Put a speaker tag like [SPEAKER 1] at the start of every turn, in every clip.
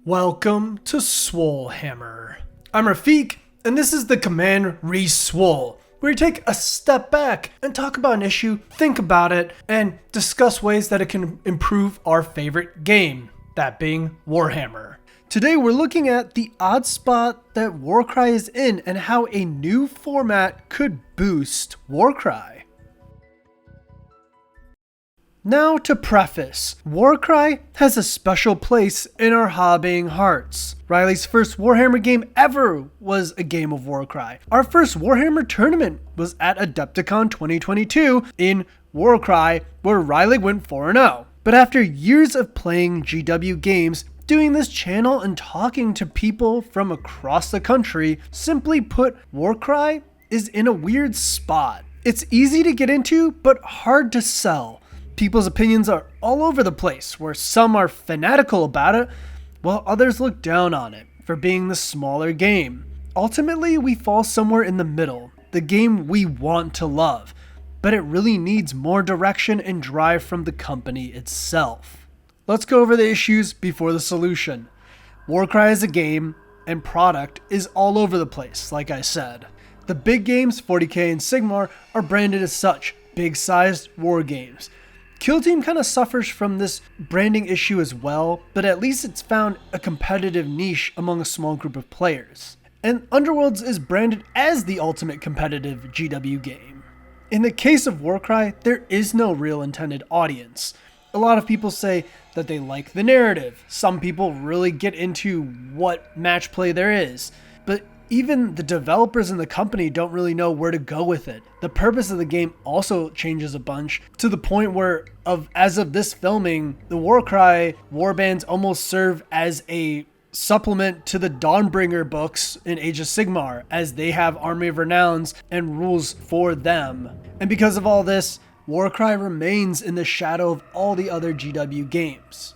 [SPEAKER 1] Welcome to Swolefam. I'm Rafiq, and this is the COMMAND RE-SWOLE, where we take a step back and talk about an issue, think about it, and discuss ways that it can improve our favorite game, that being Warhammer. Today we're looking at the odd spot that Warcry is in and how a new format could boost Warcry. Now to preface, Warcry has a special place in our hobbying hearts. Riley's first Warhammer game ever was a game of Warcry. Our first Warhammer tournament was at Adepticon 2022 in Warcry, where Riley went 4-0. But after years of playing GW games, doing this channel and talking to people from across the country, simply put, Warcry is in a weird spot. It's easy to get into, but hard to sell. People's opinions are all over the place, where some are fanatical about it, while others look down on it for being the smaller game. Ultimately, we fall somewhere in the middle, the game we want to love, but it really needs more direction and drive from the company itself. Let's go over the issues before the solution. Warcry as a game and product is all over the place, like I said. The big games, 40k and Sigmar, are branded as such, big-sized war games. Kill Team kind of suffers from this branding issue as well, but at least it's found a competitive niche among a small group of players. And Underworlds is branded as the ultimate competitive GW game. In the case of Warcry, there is no real intended audience. A lot of people say that they like the narrative. Some people really get into what match play there is. But even the developers in the company don't really know where to go with it. The purpose of the game also changes a bunch, to the point where, as of this filming, the Warcry warbands almost serve as a supplement to the Dawnbringer books in Age of Sigmar, as they have Army of Renowns and rules for them. And because of all this, Warcry remains in the shadow of all the other GW games.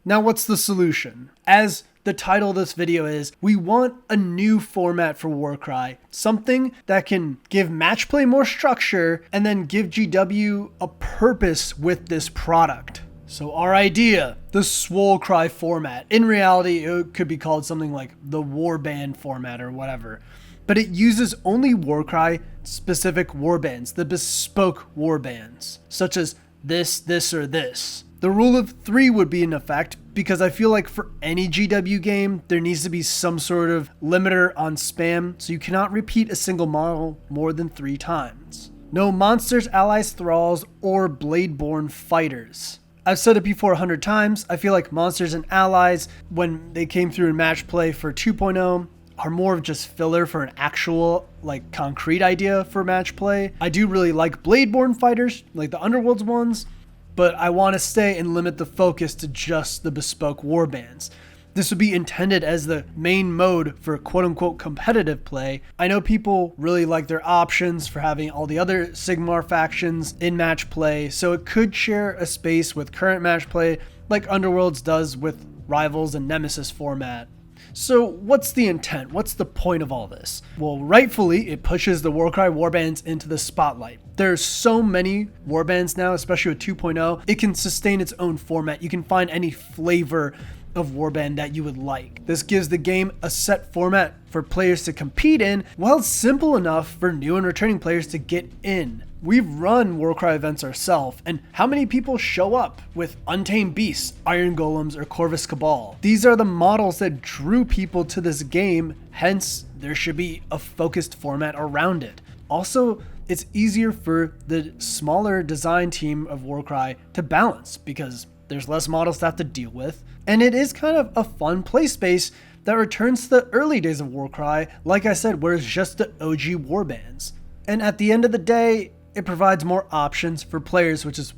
[SPEAKER 1] Now, what's the solution? As the title of this video is, we want a new format for Warcry, something that can give match play more structure and then give GW a purpose with this product. So our idea, the Swolecry format. In reality, it could be called something like the Warband format or whatever, but it uses only Warcry specific warbands, the bespoke warbands, such as this, or this. The rule of 3 would be in effect, because I feel like for any GW game, there needs to be some sort of limiter on spam, so you cannot repeat a single model more than 3 times. No monsters, allies, thralls, or bladeborn fighters. I've said it before 100 times, I feel like monsters and allies, when they came through in match play for 2.0, are more of just filler for an actual, concrete idea for match play. I do really like bladeborn fighters, like the Underworlds ones, but I want to stay and limit the focus to just the bespoke warbands. This would be intended as the main mode for quote-unquote competitive play. I know people really like their options for having all the other Sigmar factions in match play, so it could share a space with current match play like Underworlds does with Rivals and Nemesis format. So what's the intent? What's the point of all this? Well, rightfully, it pushes the Warcry warbands into the spotlight. There's so many warbands now, especially with 2.0, it can sustain its own format. You can find any flavor of warband that you would like. This gives the game a set format for players to compete in, while it's simple enough for new and returning players to get in. We've run Warcry events ourselves, and how many people show up with Untamed Beasts, Iron Golems, or Corvus Cabal? These are the models that drew people to this game, hence there should be a focused format around it. Also, it's easier for the smaller design team of Warcry to balance, because there's less models to have to deal with, and it is kind of a fun play space that returns to the early days of Warcry, like I said, where it's just the OG warbands. And at the end of the day, it provides more options for players, which is,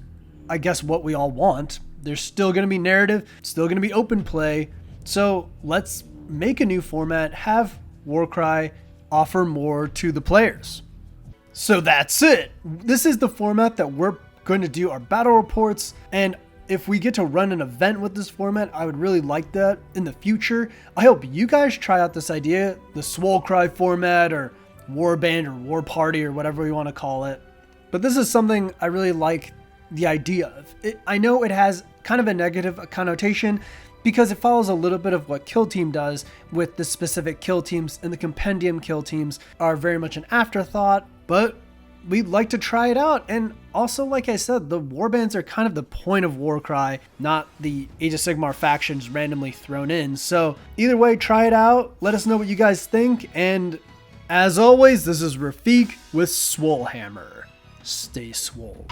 [SPEAKER 1] I guess, what we all want. There's still going to be narrative, still going to be open play, so let's make a new format, have Warcry offer more to the players. So that's it. This is the format that we're going to do our battle reports, and if we get to run an event with this format, I would really like that in the future. I hope you guys try out this idea, the Swolecry format, or Warband, or War Party, or whatever we want to call it. But this is something I really like the idea of. I know it has kind of a negative connotation, because it follows a little bit of what Kill Team does, with the specific kill teams, and the compendium kill teams are very much an afterthought, but we'd like to try it out. And also, like I said, the warbands are kind of the point of Warcry, not the Age of Sigmar factions randomly thrown in. So either way, try it out. Let us know what you guys think. And as always, this is Rafiq with Swolefam. Stay swole.